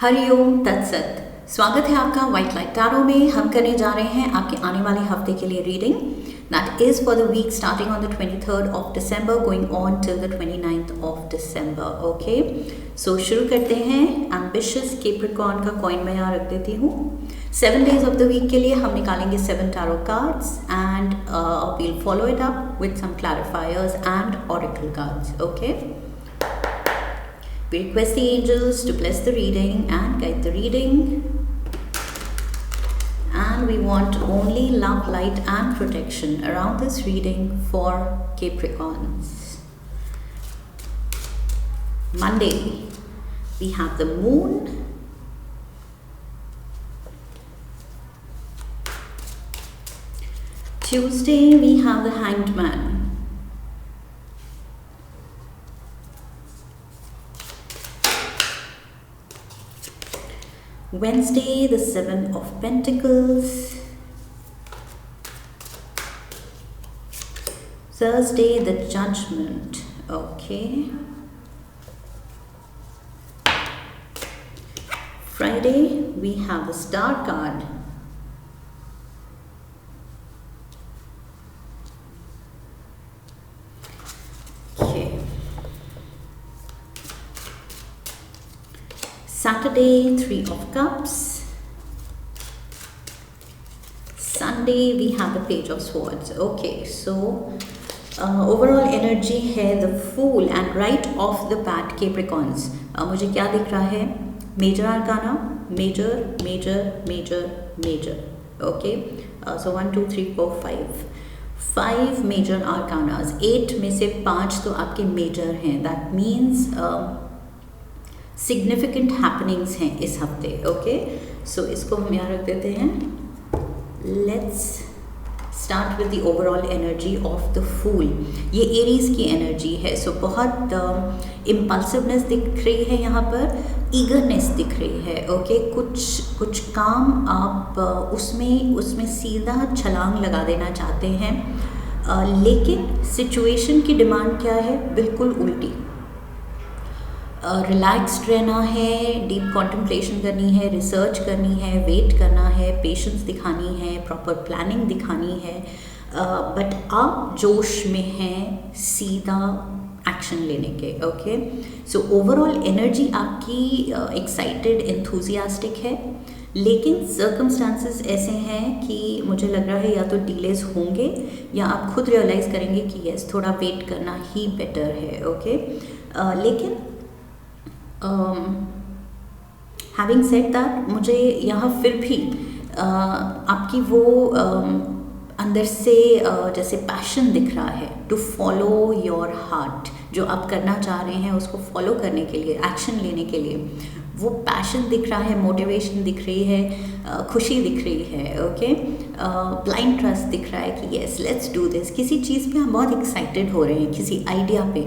हरिओम तत्सत। स्वागत है आपका व्हाइट लाइट टैरो में। हम करने जा रहे हैं आपके आने वाले हफ्ते के लिए reading that is for the week starting on the 23rd of December going on till the 29th of December। Okay, so शुरू करते हैं। एम्बिशियस कैप्रिकॉर्न का कॉइन मैं यहाँ रख देती हूँ। 7 days ऑफ द वीक के लिए हम निकालेंगे 7 tarot cards and we'll follow it up with some clarifiers and oracle cards. Okay, we request the angels to bless the reading and guide the reading, and we want only love, light and protection around this reading for Capricorns. Monday we have the moon. Tuesday we have the Hanged Man. Wednesday, the 7 of Pentacles. Thursday, the Judgment. Okay. Friday, we have the Star card. Okay. Saturday, 3 of Cups. Sunday, we have the Page of Swords. Okay, so overall energy है the Fool and right off the bat Capricorns. मुझे क्या दिख रहा है? Major Arcana, Major, Major, Major, Major. Okay, so 1, 2, 3, 4, 5. 5 Major Arcanas. 8 में से 5 तो आपके Major हैं. That means सिग्निफिकेंट हैपनिंग्स हैं इस हफ्ते। ओके, सो इसको हम यहाँ रख देते हैं। Let's start with the overall energy of the fool. ये एरीज की एनर्जी है, सो बहुत इम्पल्सिवनेस दिख रही है यहाँ पर, ईगरनेस दिख रही है। ओके, कुछ काम आप उसमें सीधा छलांग लगा देना चाहते हैं, लेकिन सिचुएशन की डिमांड क्या है? बिल्कुल उल्टी। रिलैक्स्ड रहना है, डीप कॉन्टेम्पलेशन करनी है, रिसर्च करनी है, वेट करना है, पेशेंस दिखानी है, प्रॉपर प्लानिंग दिखानी है, बट आप जोश में हैं सीधा एक्शन लेने के। ओके, सो ओवरऑल एनर्जी आपकी एक्साइटेड एंथुजियास्टिक है, लेकिन सर्कमस्टांसेस ऐसे हैं कि मुझे लग रहा है या तो डिलेज होंगे या आप खुद रियलाइज़ करेंगे कि यस थोड़ा वेट करना ही बेटर है। ओके, लेकिन हैविंग सेड दैट, मुझे यहाँ फिर भी आपकी वो अंदर से जैसे पैशन दिख रहा है टू फॉलो योर हार्ट। जो आप करना चाह रहे हैं उसको फॉलो करने के लिए, एक्शन लेने के लिए वो पैशन दिख रहा है, मोटिवेशन दिख रही है, खुशी दिख रही है। ओके, ब्लाइंड ट्रस्ट दिख रहा है कि येस लेट्स डू दिस। किसी चीज़ पे हम बहुत एक्साइटेड हो रहे हैं, किसी आइडिया पे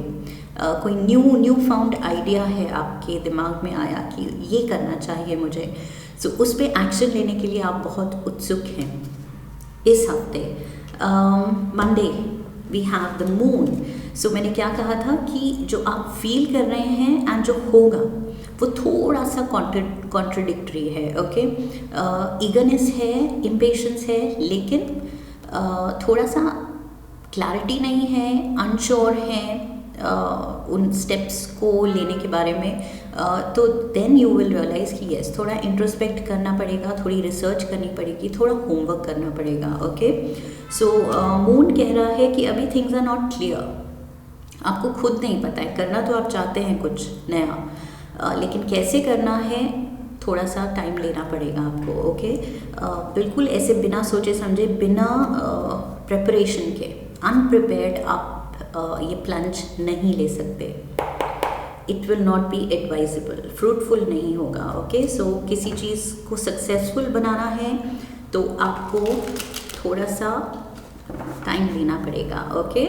कोई न्यू फाउंड आइडिया है आपके दिमाग में आया कि ये करना चाहिए मुझे, सो उस पर एक्शन लेने के लिए आप बहुत उत्सुक हैं इस हफ्ते। Monday we have the moon. So मैंने क्या कहा था कि जो आप फील कर रहे हैं एंड जो होगा वो थोड़ा सा कॉन्ट्रडिक्टरी है। ओके, ईगरनेस है, इम्पेशंस है, लेकिन थोड़ा सा क्लैरिटी नहीं है, अनश्योर है उन स्टेप्स को लेने के बारे में। तो देन यू विल रियलाइज़ कि यस थोड़ा इंट्रोस्पेक्ट करना पड़ेगा, थोड़ी रिसर्च करनी पड़ेगी, थोड़ा होमवर्क करना पड़ेगा। ओके, सो मून कह रहा है कि अभी थिंग्स आर नॉट क्लियर, आपको खुद नहीं पता है, करना तो आप चाहते हैं कुछ नया, लेकिन कैसे करना है थोड़ा सा टाइम लेना पड़ेगा आपको। ओके, बिल्कुल ऐसे बिना सोचे समझे, बिना प्रिपरेशन के, अनप्रिपेयर्ड आप ये प्लंज नहीं ले सकते। It will not be advisable, fruitful नहीं होगा। ओके, सो किसी चीज़ को सक्सेसफुल बनाना है तो आपको थोड़ा सा टाइम लेना पड़ेगा। ओके,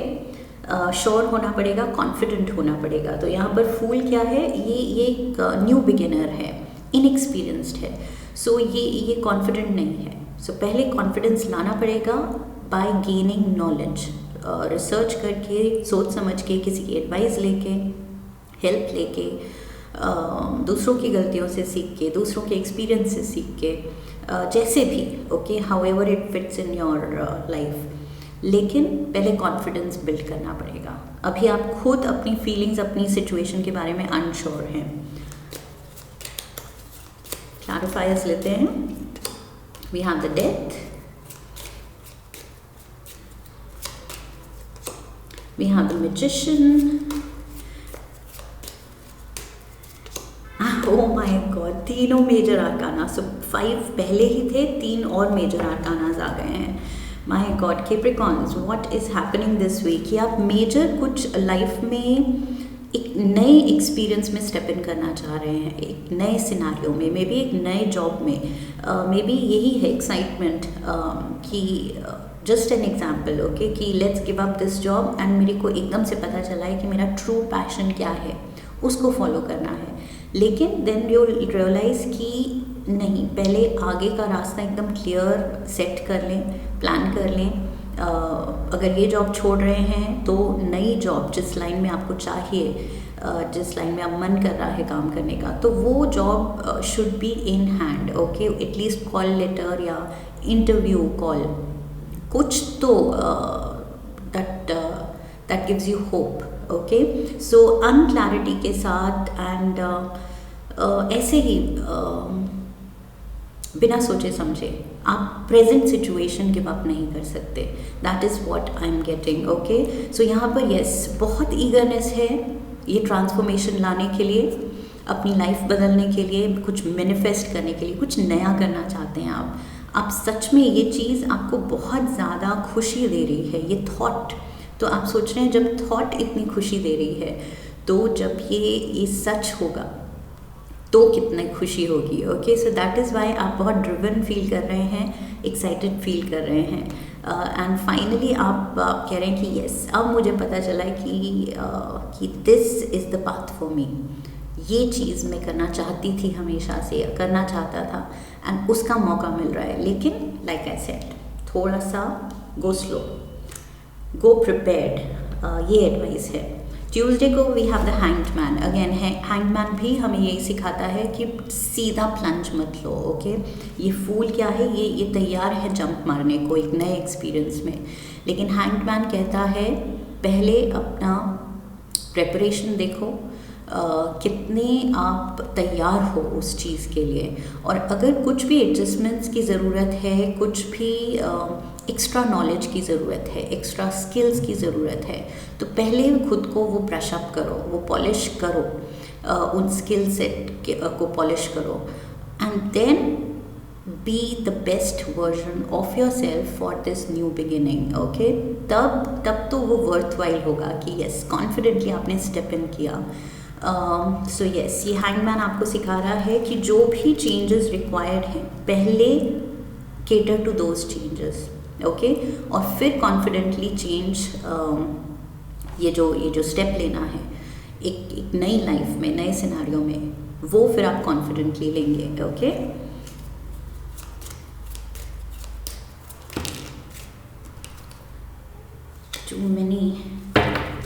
श्योर होना पड़ेगा, कॉन्फिडेंट होना पड़ेगा। तो यहाँ पर फूल क्या है? ये एक न्यू बिगिनर है, इनएक्सपीरियंस्ड है, सो ये कॉन्फिडेंट नहीं है। सो पहले कॉन्फिडेंस लाना पड़ेगा बाय गेनिंग नॉलेज, रिसर्च करके, सोच समझ के, किसी की एडवाइस लेके, हेल्प लेके, दूसरों की गलतियों से सीख के, दूसरों के एक्सपीरियंस से सीख के, जैसे भी, okay, how ever it fits in your life. लेकिन पहले कॉन्फिडेंस बिल्ड करना पड़ेगा। अभी आप खुद अपनी फीलिंग्स, अपनी सिचुएशन के बारे में अनश्योर हैं। क्लैरिफायर्स लेते हैं। We have the death, we have the magician, oh my god, तीनों मेजर आर्काना। सो 5 पहले ही थे, 3 और मेजर आर्कानाज आ गए हैं। My god, Capricorns, what is happening this week? कि आप मेजर कुछ लाइफ में एक नए एक्सपीरियंस में स्टेप इन करना चाह रहे हैं, एक नए सिनारियो में, मे बी एक नए जॉब में, मे बी यही है एक्साइटमेंट कि जस्ट एन एग्जाम्पल, ओके, कि let's give up this job and मेरे को एकदम से पता चला है कि मेरा ट्रू पैशन क्या है, उसको फॉलो करना है। लेकिन देन यू रियलाइज़ कि नहीं, पहले आगे का रास्ता एकदम क्लियर सेट कर लें, प्लान कर लें। अगर ये जॉब छोड़ रहे हैं तो नई जॉब जिस लाइन में आपको चाहिए, जिस लाइन में आप मन कर रहा है काम करने का, तो वो job should be in hand, okay. At least call letter या इंटरव्यू कॉल, कुछ तो that gives you hope, okay. So unclarity के साथ एंड ऐसे ही बिना सोचे समझे आप प्रेजेंट सिचुएशन गिव अप नहीं कर सकते। That is what I am getting, okay. So यहाँ पर यस, बहुत ईगरनेस है ये ट्रांसफॉर्मेशन लाने के लिए, अपनी लाइफ बदलने के लिए, कुछ मैनिफेस्ट करने के लिए, कुछ नया करना चाहते हैं आप सच में ये चीज़ आपको बहुत ज़्यादा खुशी दे रही है, ये थॉट। तो आप सोच रहे हैं जब थॉट इतनी खुशी दे रही है, तो जब ये सच होगा तो कितनी खुशी होगी, okay. So that is why आप बहुत ड्रिवन फील कर रहे हैं, एक्साइटेड फील कर रहे हैं, एंड फाइनली आप कह रहे हैं कि यस, अब मुझे पता चला कि this is the path for me. ये चीज़ मैं करना चाहती थी, हमेशा से करना चाहता था, एंड उसका मौका मिल रहा है। लेकिन लाइक आई सेड, थोड़ा सा गो स्लो, गो प्रिपेयर्ड, ये एडवाइस है। ट्यूसडे को we have the hanged man. Again hanged man भी हमें यही सिखाता है कि सीधा प्लंज मत लो, ओके। ये फूल क्या है, ये तैयार है जंप मारने को एक नए एक्सपीरियंस में। लेकिन हैंग्ड मैन कहता है पहले अपना प्रेपरेशन देखो, कितने आप तैयार हो उस चीज़ के लिए, और अगर कुछ भी एडजस्टमेंट्स की ज़रूरत है, कुछ भी एक्स्ट्रा नॉलेज की ज़रूरत है, एक्स्ट्रा स्किल्स की ज़रूरत है, तो पहले खुद को वो ब्रश अप करो, वो पॉलिश करो, उन स्किल सेट को पॉलिश करो, and then be the best version of yourself for this new beginning, okay. तब तो वो वर्थ वाइल होगा कि यस, कॉन्फिडेंटली आपने स्टेप इन किया। सो यस, ये हैंगमैन आपको सिखा रहा है कि जो भी चेंजेस रिक्वायर्ड हैं, पहले cater to those changes, okay, और फिर कॉन्फिडेंटली चेंज, ये जो स्टेप लेना है एक नई लाइफ में, नए सिनारियो में, वो फिर आप कॉन्फिडेंटली लेंगे, okay. Too many.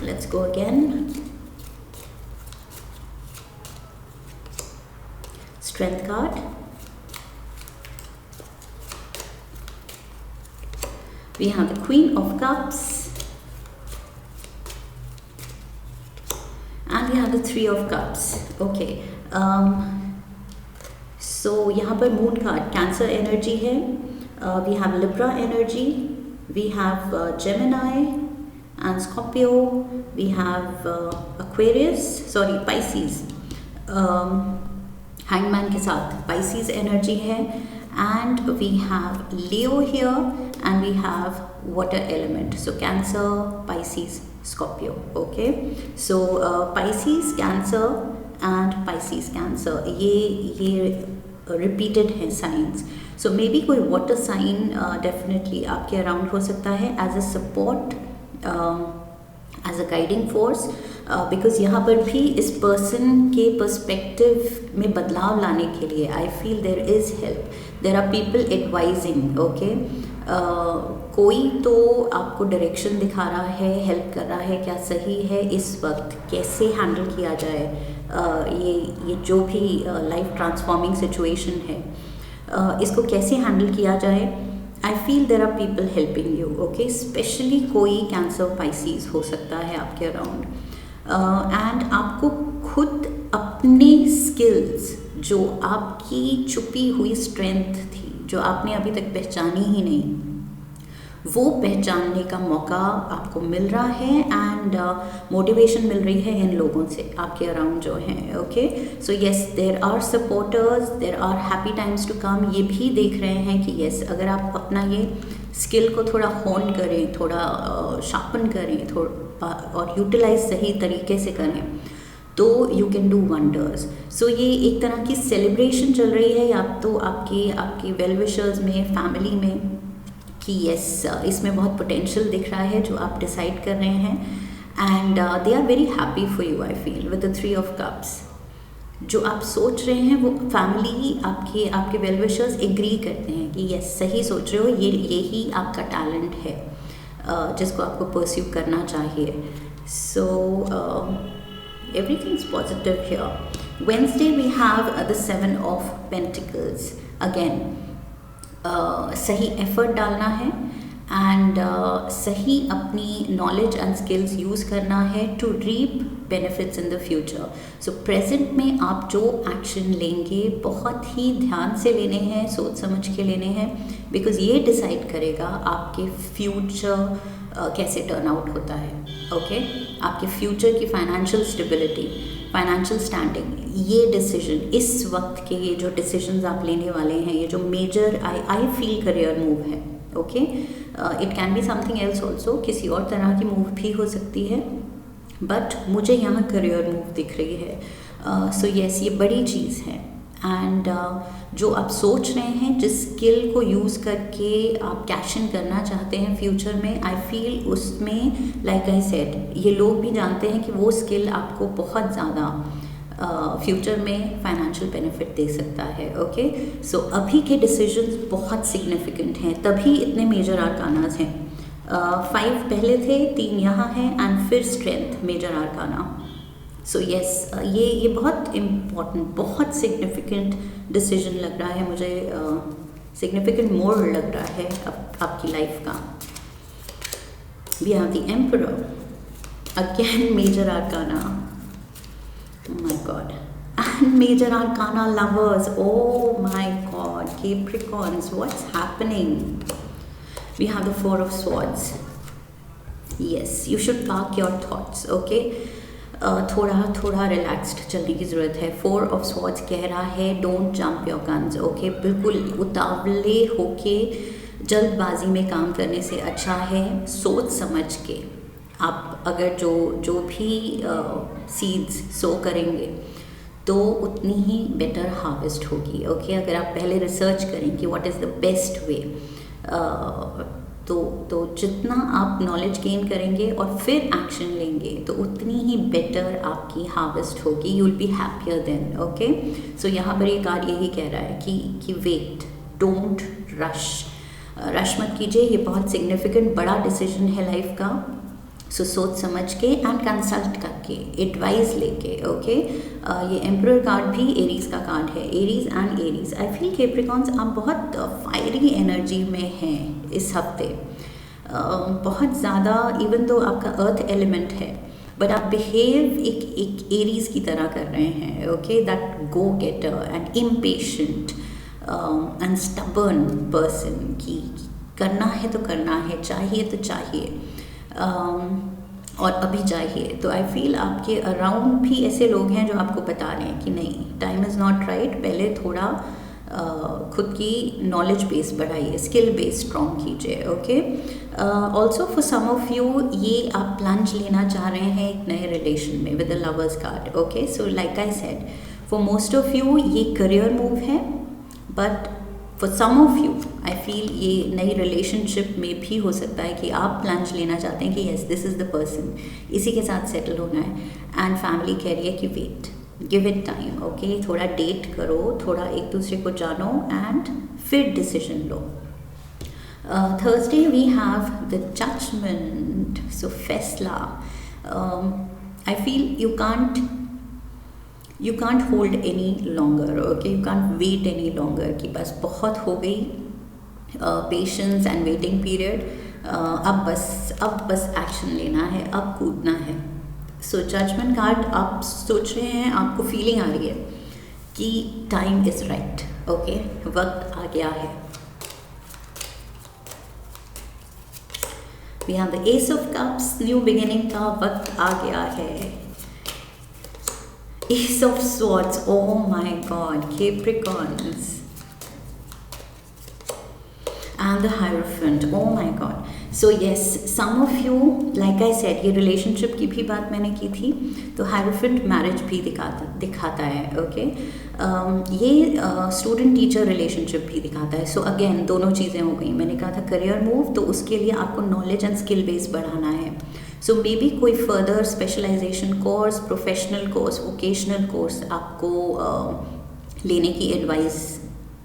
Let's go again. Strength card. We have the Queen of Cups. And we have the Three of Cups. Okay. So यहाँ पर मून कार्ड कैंसर एनर्जी है. We have Libra energy. We have Gemini and Scorpio. We have Pisces. Hangman के साथ Pisces energy है, and we have Leo here, and we have water element. So Cancer, Pisces, Scorpio. Okay. So Pisces, Cancer and Pisces, Cancer. ये repeated है signs. So maybe कोई water sign definitely आपके around हो सकता है as a support, as a guiding force, because यहाँ पर भी इस person के perspective में बदलाव लाने के लिए I feel there is help. There are people advising, okay. कोई तो आपको डायरेक्शन दिखा रहा है, हेल्प कर रहा है, क्या सही है इस वक्त, कैसे हैंडल किया जाए ये जो भी लाइफ ट्रांसफॉर्मिंग सिचुएशन है, इसको कैसे हैंडल किया जाए। I feel there are people helping you, okay. Specially कोई कैंसर पाइसीज हो सकता है आपके अराउंड, एंड आपको खुद अपने स्किल्स, जो आपकी छुपी हुई स्ट्रेंथ थी, जो आपने अभी तक पहचानी ही नहीं, वो पहचानने का मौका आपको मिल रहा है, एंड मोटिवेशन मिल रही है इन लोगों से आपके अराउंड जो हैं, okay. So yes, there are supporters, there are happy times to come. ये भी देख रहे हैं कि येस, अगर आप अपना ये स्किल को थोड़ा होन करें, थोड़ा शार्पन करें, थोड़ा और यूटिलाइज सही तरीके से करें, तो यू कैन डू वंडर्स। सो ये एक तरह की सेलिब्रेशन चल रही है, या तो आपकी वेल विशर्स में, फैमिली में, कि यस इसमें बहुत पोटेंशियल दिख रहा है जो आप डिसाइड कर रहे हैं, and they are very happy for you. I feel with the 3 of cups, जो आप सोच रहे हैं वो फैमिली, आपके वेल विशर्स एग्री करते हैं कि यस सही सोच रहे हो, यही आपका टैलेंट है जिसको आपको परस्यू करना चाहिए। सो everything's positive here. Wednesday we have the 7 of Pentacles. Again, सही एफर्ट डालना है, एंड सही अपनी नॉलेज एंड स्किल्स यूज़ करना है to reap benefits in the future. So present में आप जो एक्शन लेंगे बहुत ही ध्यान से लेने हैं, सोच समझ के लेने हैं, बिकॉज ये डिसाइड करेगा आपके फ्यूचर कैसे टर्न आउट होता है, ओके। आपके फ्यूचर की फाइनेंशियल स्टेबिलिटी, फाइनेंशियल स्टैंडिंग, ये डिसीजन, इस वक्त के ये जो डिसीजंस आप लेने वाले हैं, ये जो major I feel career move है, okay. It can be something else also, किसी और तरह की मूव भी हो सकती है, बट मुझे यहाँ करियर मूव दिख रही है। सो येस, ये बड़ी चीज़ है, एंड जो आप सोच रहे हैं, जिस स्किल को यूज़ करके आप कैश इन करना चाहते हैं फ्यूचर में, आई फील उसमें लाइक आई सेड, ये लोग भी जानते हैं कि वो स्किल आपको बहुत ज़्यादा फ्यूचर में फाइनेंशियल बेनिफिट दे सकता है, ओके। सो अभी के डिसीजंस बहुत सिग्निफिकेंट हैं, तभी इतने मेजर आर्कानास हैं। 5 पहले थे, 3 यहाँ हैं, एंड फिर strength major arcana. So yes, ये बहुत इम्पॉर्टेंट, बहुत सिग्निफिकेंट डिसीजन लग रहा है मुझे, सिग्निफिकेंट मोड़ लग रहा है आपकी लाइफ का। We have the emperor, again major arcana, oh my god, and major arcana lovers, oh my god, Capricorns, what's happening? We have the 4 of swords. Yes, you should park your thoughts, okay. थोड़ा relaxed चलने की ज़रूरत है। 4 of swords कह रहा है don't jump your guns, okay. बिल्कुल उतावले होके जल्दबाजी में काम करने से अच्छा है सोच समझ के आप अगर जो भी सीड्स सो करेंगे तो उतनी ही बेटर हार्वेस्ट होगी, ओके। अगर आप पहले रिसर्च करें कि what is the best way, तो जितना आप नॉलेज गेन करेंगे और फिर एक्शन लेंगे तो उतनी ही बेटर आपकी हार्वेस्ट होगी, you will be happier then, okay. So यहाँ पर ये कार्ड यही कह रहा है कि वेट, डोंट रश मत कीजिए, ये बहुत सिग्निफिकेंट बड़ा डिसीजन है लाइफ का। सो सोच समझ के एंड कंसल्ट करके, एडवाइस लेके, ओके। ये एम्परर कार्ड भी एरीज का कार्ड है, Aries and Aries. I feel Capricorns आप बहुत फायरी एनर्जी में हैं इस हफ्ते, बहुत ज़्यादा, इवन तो आपका अर्थ एलिमेंट है, बट आप बिहेव एक एरीज की तरह कर रहे हैं, okay. That go getter and impatient and stubborn person की करना है तो करना है, चाहिए तो चाहिए, और अभी चाहिए। तो आई फील आपके अराउंड भी ऐसे लोग हैं जो आपको बता रहे हैं कि नहीं, टाइम इज़ नॉट राइट, पहले थोड़ा खुद की नॉलेज बेस बढ़ाइए, स्किल बेस स्ट्रॉन्ग कीजिए, okay. Also for some of you ये आप प्लंज लेना चाह रहे हैं एक नए रिलेशन में with the lovers card, okay. So like I said, for most of you ये करियर मूव है, but for some of you I feel ये नई रिलेशनशिप में भी हो सकता है कि आप प्लंज लेना चाहते हैं कि yes this is the person, इसी के साथ सेटल होना है, एंड फैमिली कह रही है कि wait, give it time, okay. थोड़ा डेट करो, थोड़ा एक दूसरे को जानो एंड फिर डिसीजन लो। Thursday we have the Judgment. So Faisla. I feel you can't hold any longer. Okay, you can't wait any longer कि बस बहुत हो गई पेशेंस एंड वेटिंग पीरियड. अब बस एक्शन लेना है, अब कूदना है. सो जजमेंट कार्ड, आप सोच रहे हैं, आपको फीलिंग आ रही है कि टाइम इज़ राइट. ओके, वक्त आ गया है. We have the ace of cups, new beginning का वक्त आ गया है. Ace of swords, oh my god, Capricorns. And the Hierophant, oh my god. So yes, some of you, like I said, ये रिलेशनशिप की भी बात मैंने की थी, तो Hierophant मैरिज भी दिखाता है. ओके, ये स्टूडेंट टीचर रिलेशनशिप भी दिखाता है. सो अगेन दोनों चीज़ें हो गई. मैंने कहा था करियर मूव, तो उसके लिए आपको नॉलेज एंड स्किल बेस बढ़ाना है. सो मे बी कोई further specialization course, professional course, vocational course आपको लेने की एडवाइस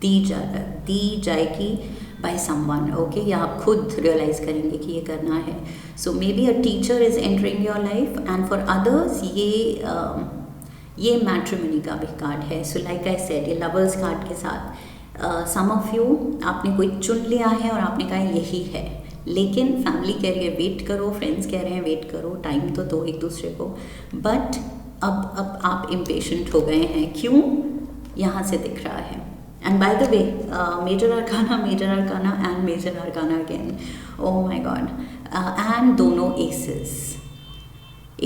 दी जाएगी बाय समवन. ओके, या आप खुद रियलाइज़ करेंगे कि ये करना है. So maybe a teacher is entering your life, and for others ये मैट्रिमनी का भी कार्ड है. सो लाइक आई सेड, ये लवर्स कार्ड के साथ सम ऑफ यू, आपने कोई चुन लिया है और आपने कहा यही है, लेकिन फैमिली कह रही है वेट करो, फ्रेंड्स कह रहे हैं वेट करो, टाइम तो दो एक दूसरे को. बट अब आप इम्पेशेंट हो गए हैं. क्यों? यहाँ से दिख रहा है. And by the way, major arcana and major arcana again. Oh my god. And दोनों aces.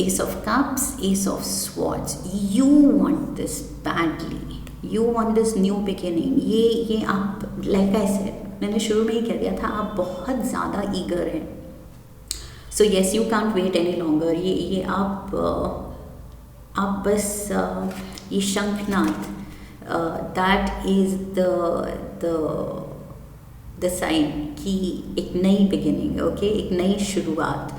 Ace of cups, ace of swords. You want this badly. You want this new beginning. ये आप, like I said, मैंने शुरू में ही कह दिया था, आप बहुत ज़्यादा eager हैं. So yes, you can't wait any longer. ये आप बस ये शंखनाद, that is the sign कि एक नई बिगिनिंग. ओके, एक नई शुरुआत.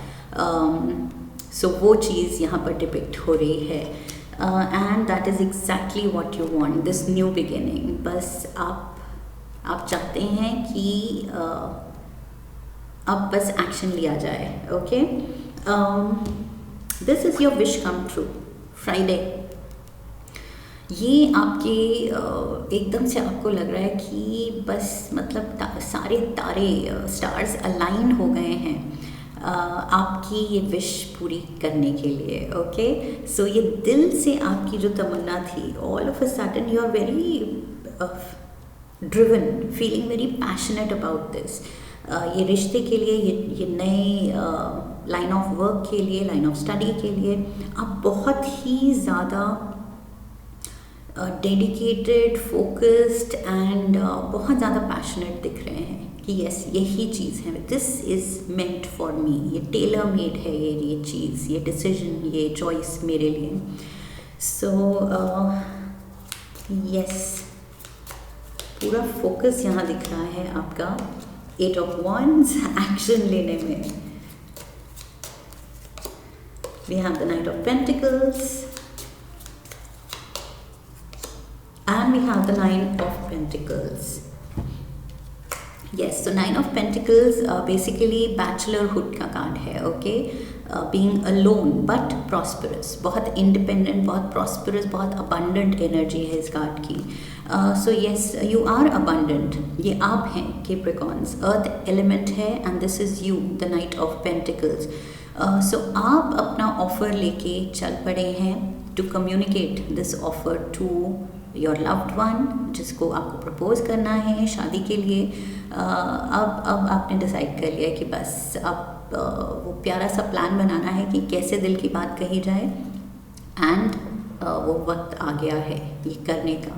सो वो चीज़ यहाँ पर डिपिक्ट हो रही है, and that is exactly what you want, this new beginning. बस आप चाहते हैं कि अब बस एक्शन लिया जाए. Okay, this is your wish come true. Friday, ये आपके एकदम से आपको लग रहा है कि बस मतलब सारे तारे, स्टार्स अलाइन हो गए हैं आपकी ये विश पूरी करने के लिए. ओके, सो ये दिल से आपकी जो तमन्ना थी, all of a sudden you are very driven, feeling very passionate about this. ये रिश्ते के लिए, ये नए लाइन ऑफ वर्क के लिए, लाइन ऑफ स्टडी के लिए आप बहुत ही ज़्यादा डेडिकेटेड, फोकस्ड एंड बहुत ज़्यादा पैशनेट दिख रहे हैं कि यस, यही चीज़ है, this is meant for me. ये टेलर मेड है, ये चीज़, ये डिसीजन, ये चॉइस मेरे लिए. सो यस, पूरा फोकस यहाँ दिख रहा है आपका 8 of Wands एक्शन लेने में. We have the Knight of Pentacles and we have the 9 of Pentacles. Yes, so 9 of Pentacles basically bachelorhood का कार्ड है. Okay, being alone but prosperous, बहुत independent, बहुत prosperous, बहुत abundant energy है इस card की. So yes, you are abundant. ये आप हैं Capricorns, earth element है, and this is you, the Knight of Pentacles. So आप अपना ऑफर लेके चल पड़े हैं to communicate this offer to your loved one, जिसको आपको प्रपोज करना है शादी के लिए. अब आपने डिसाइड कर लिया कि बस अब वो प्यारा सा प्लान बनाना है कि कैसे दिल की बात कही जाए, एंड वो वक्त आ गया है ये करने का.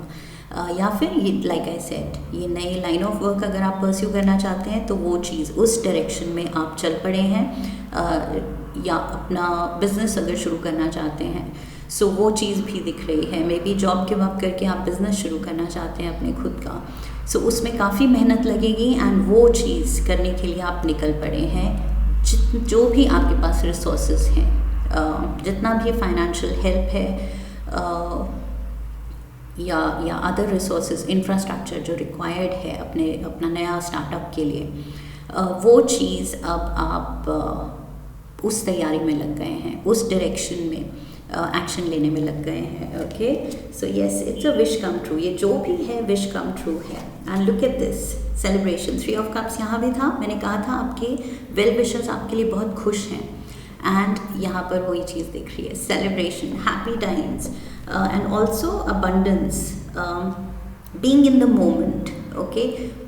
या फिर ये लाइक आई सेड, ये नई लाइन ऑफ वर्क अगर आप परस्यू करना चाहते हैं तो वो चीज़, उस डायरेक्शन में आप चल पड़े हैं. या अपना बिजनेस अगर शुरू करना चाहते हैं, सो वो चीज़ भी दिख रही है. मे बी जॉब के वक्त करके आप बिज़नेस शुरू करना चाहते हैं अपने खुद का, सो उसमें काफ़ी मेहनत लगेगी, एंड वो चीज़ करने के लिए आप निकल पड़े हैं. जो भी आपके पास रिसोर्सेज हैं, जितना भी फाइनेंशियल हेल्प है, या अदर रिसोर्सेज, इंफ्रास्ट्रक्चर जो रिक्वायर्ड है अपना नया स्टार्टअप के लिए, वो चीज़ अब आप उस तैयारी में लग गए हैं, उस डायरेक्शन में एक्शन लेने में लग गए हैं। Okay, so yes, it's a wish come true. ये जो भी है विश कम ट्रू है। And look at this celebration, 3 of cups यहाँ भी था। मैंने कहा था आपके वेल विशर्स आपके लिए बहुत खुश हैं, एंड यहाँ पर वही चीज़ दिख रही है, celebration, happy times, and also abundance, being in the moment. Okay,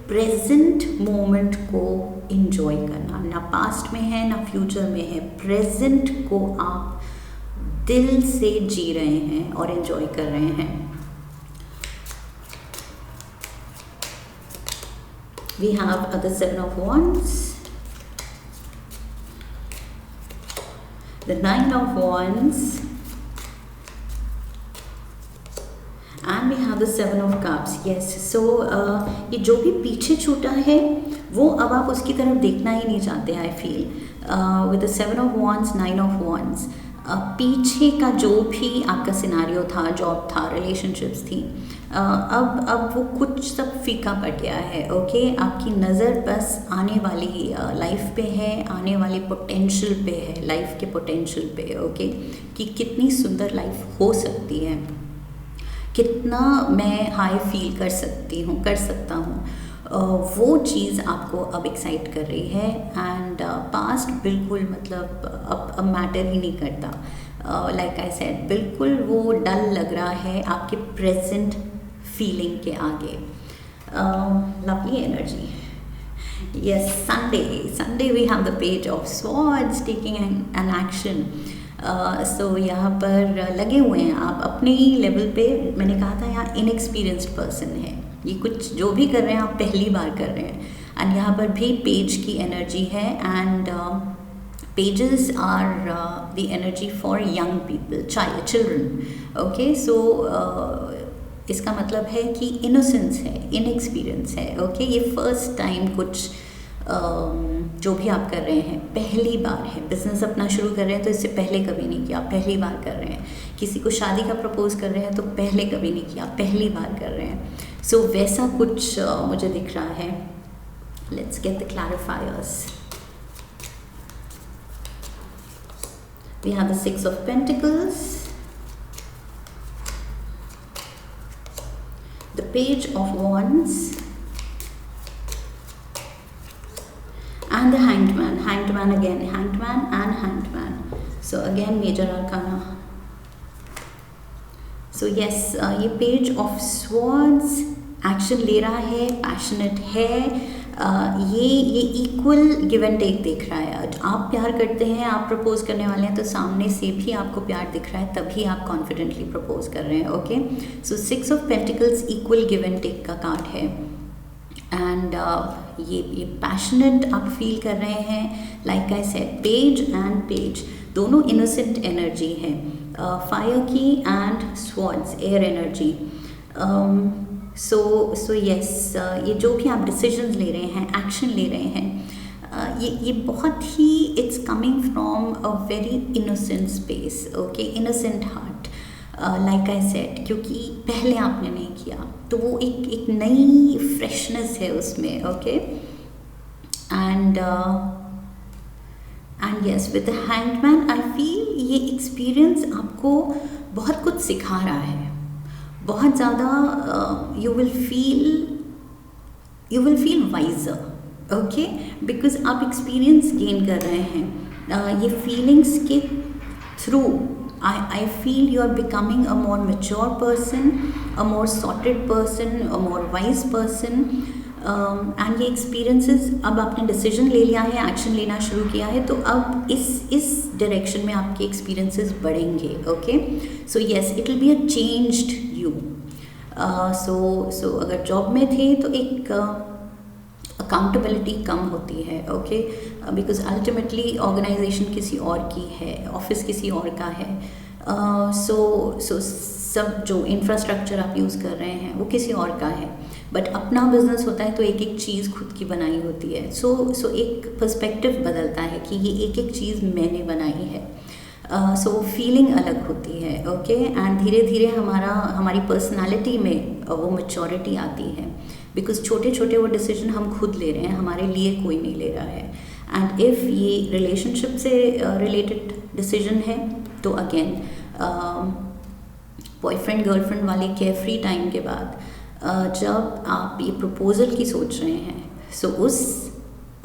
present moment को इंजॉय करना, ना पास्ट में है ना फ्यूचर में है, प्रेजेंट को आप दिल से जी रहे हैं और एंजॉय कर रहे हैं। We have the 7 of Wands, the 9 of Wands, and we have the 7 of Cups. Yes, so ये जो भी पीछे छूटा है वो अब आप उसकी तरफ देखना ही नहीं चाहते। I feel with the 7 of Wands, 9 of Wands, पीछे का जो भी आपका सिनारियो था, जॉब था, रिलेशनशिप्स थी, अब वो कुछ सब फीका पड़ गया है। ओके, आपकी नज़र बस आने वाली लाइफ पे है, आने वाली पोटेंशियल पे है, लाइफ के पोटेंशियल पे। ओके, कि कितनी सुंदर लाइफ हो सकती है, कितना मैं हाई फील कर सकता हूँ, वो चीज़ आपको अब एक्साइट कर रही है। एंड पास्ट बिल्कुल मतलब अब मैटर ही नहीं करता। लाइक आई सेड, बिल्कुल वो डल लग रहा है आपके प्रेजेंट फीलिंग के आगे। Lovely energy. Yes, Sunday we have the page of swords, taking an action. So यहाँ पर लगे हुए हैं आप अपने ही लेवल पे। मैंने कहा था यहाँ इनएक्सपीरियंस्ड पर्सन है, ये कुछ जो भी कर रहे हैं आप पहली बार कर रहे हैं। एंड यहाँ पर भी पेज की एनर्जी है, and pages are the energy for young people, children. Okay, so इसका मतलब है कि इनोसेंस है, इनएक्सपीरियंस है। ओके, ये फर्स्ट टाइम कुछ जो भी आप कर रहे हैं पहली बार है। बिजनेस अपना शुरू कर रहे हैं तो इससे पहले कभी नहीं किया, पहली बार कर रहे हैं। किसी को शादी का प्रपोज कर रहे हैं तो पहले कभी नहीं किया, पहली बार कर रहे हैं। सो वैसा कुछ मुझे दिख रहा है। Let's get the clarifiers. We have the 6 of pentacles, the page of wands, and the hanged man again, hanged man and hanged man. So again major arcana. So yes, ये page of swords एक्शन ले रहा है, passionate है, ये equal give and take दिख रहा है। आप प्यार करते हैं, आप प्रपोज करने वाले हैं तो सामने से भी आपको प्यार दिख रहा है, तभी आप कॉन्फिडेंटली प्रपोज कर रहे हैं। Okay, so 6 of pentacles equal give and take का कार्ड है। एंड ये पैशनेट आप फील कर रहे हैं। Like I said, page and page दोनों इनोसेंट एनर्जी है, फायर की and swords air energy. So yes, ये जो भी आप डिसीजंस ले रहे हैं, एक्शन ले रहे हैं, ये बहुत ही it's coming from a very innocent space. Okay, innocent heart, like I said, क्योंकि पहले आपने नहीं किया तो वो एक नई फ्रेशनेस है उसमें। Okay, and yes, with the hanged man I feel ये एक्सपीरियंस आपको बहुत कुछ सिखा रहा है, बहुत ज़्यादा। You will feel wiser. Okay, because आप एक्सपीरियंस गेन कर रहे हैं ये फीलिंग्स के through. I feel you are becoming a more mature person, a more sorted person, a more wise person, and ये experiences, अब आपने decision ले लिया है, action लेना शुरू किया है, तो अब इस direction में आपके experiences बढ़ेंगे। Okay, so yes, it will be a changed you. So अगर job में थे तो एक अकाउंटेबिलिटी कम होती है। ओके, बिकॉज अल्टीमेटली ऑर्गेनाइजेशन किसी और की है, ऑफिस किसी और का है। सो सब जो इंफ्रास्ट्रक्चर आप यूज़ कर रहे हैं वो किसी और का है, बट अपना बिजनेस होता है तो एक एक चीज़ खुद की बनाई होती है। सो एक पर्सपेक्टिव बदलता है कि ये एक एक चीज़ मैंने बनाई है। सो फीलिंग अलग होती है, ओके। एंड धीरे धीरे हमारी पर्सनालिटी में वो मैच्योरिटी आती है, बिकॉज छोटे छोटे वो डिसीजन हम खुद ले रहे हैं, हमारे लिए कोई नहीं ले रहा है। एंड इफ़ ये रिलेशनशिप से रिलेटेड डिसीजन है तो अगेन बॉयफ्रेंड गर्लफ्रेंड वाले केयरफ्री टाइम के बाद जब आप ये प्रपोजल की सोच रहे हैं, सो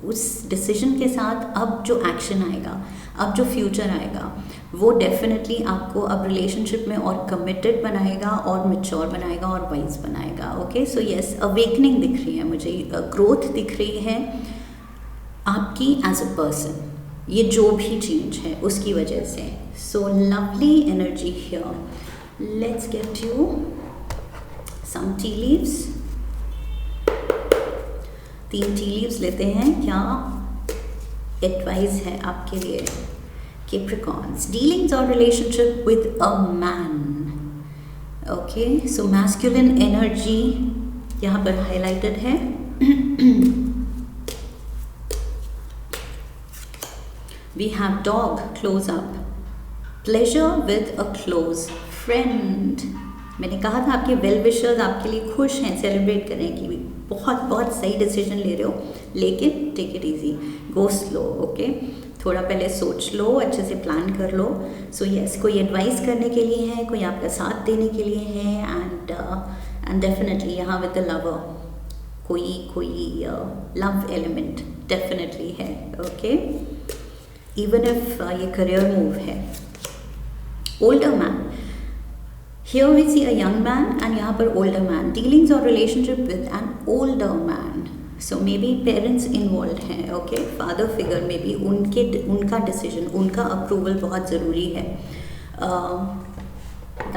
उस डिसीजन के साथ अब जो एक्शन आएगा, अब जो फ्यूचर आएगा, वो डेफिनेटली आपको अब रिलेशनशिप में और कमिटेड बनाएगा और मैच्योर बनाएगा और वाइज बनाएगा, ओके। सो यस, अवेकनिंग दिख रही है मुझे, ग्रोथ दिख रही है आपकी एज अ पर्सन, ये जो भी चेंज है उसकी वजह से। So lovely energy here. Let's get you some tea leaves. 3 tea leaves लेते हैं, क्या एडवाइस है आपके लिए कैप्रिकॉर्न्स, डीलिंग्स और relationship with a man, okay. So masculine energy यहाँ पर हाईलाइटेड है। We have dog close up, pleasure with a close friend. मैंने कहा था आपके वेल विशर्स आपके लिए खुश हैं, सेलिब्रेट करें कि बहुत बहुत सही डिसीजन ले रहे हो, लेकिन take it easy, go slow, okay. थोड़ा पहले सोच लो, अच्छे से प्लान कर लो। सो यस, कोई एडवाइस करने के लिए है, कोई आपका साथ देने के लिए है, एंड डेफिनेटली यहाँ विद द लवर कोई लव एलिमेंट डेफिनेटली है, ओके। इवन इफ ये करियर मूव है। Older man, here we see a young man and यहाँ पर older man, dealings or relationship with an older man, so maybe parents involved हैं, okay, father figure में भी उनका decision, उनका approval बहुत ज़रूरी है,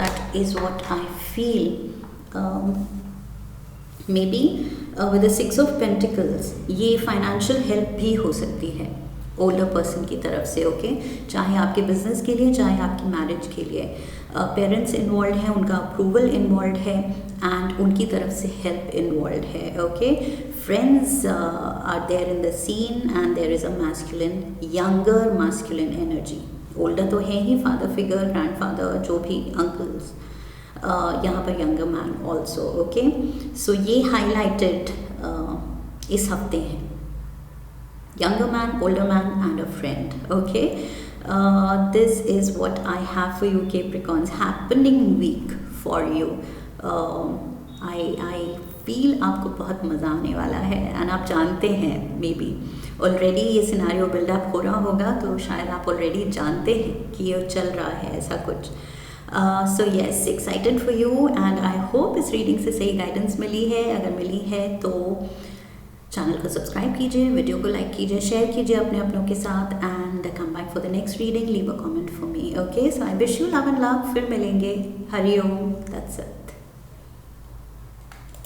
that is what I feel। maybe with the 6 of Pentacles ये financial help भी हो सकती है ओल्डर पर्सन की तरफ से, ओके। चाहे आपके बिजनेस के लिए, चाहे आपकी मैरिज के लिए, पेरेंट्स इन्वॉल्व हैं, उनका अप्रूवल इन्वॉल्व है एंड उनकी तरफ से हेल्प इन्वॉल्व है, okay. Friends are there in the scene and there is a masculine, younger masculine energy. Older तो है ही, फादर फिगर, ग्रैंडफादर, जो भी अंकल्स, यहाँ पर यंगर मैन ऑल्सो, ओके। सो ये हाईलाइटेड इस हफ्ते हैं, younger man, older man and a friend, okay। This is what I have for you Capricorns, happening week for you। I feel आपको बहुत मज़ा आने वाला है एंड आप जानते हैं, मे बी ऑलरेडी ये सिनारियो बिल्डअप हो रहा होगा, तो शायद आप ऑलरेडी जानते हैं कि ये चल रहा है ऐसा कुछ। So yes, excited for you and I hope इस रीडिंग से सही गाइडेंस मिली है। अगर मिली है तो चैनल को सब्सक्राइब कीजिए, वीडियो को लाइक कीजिए, शेयर कीजिए अपनों के साथ and come back for the next reading, leave a comment for me, okay. So I wish you love and love, फिर मिलेंगे। हरि ओम, दैट्स इट।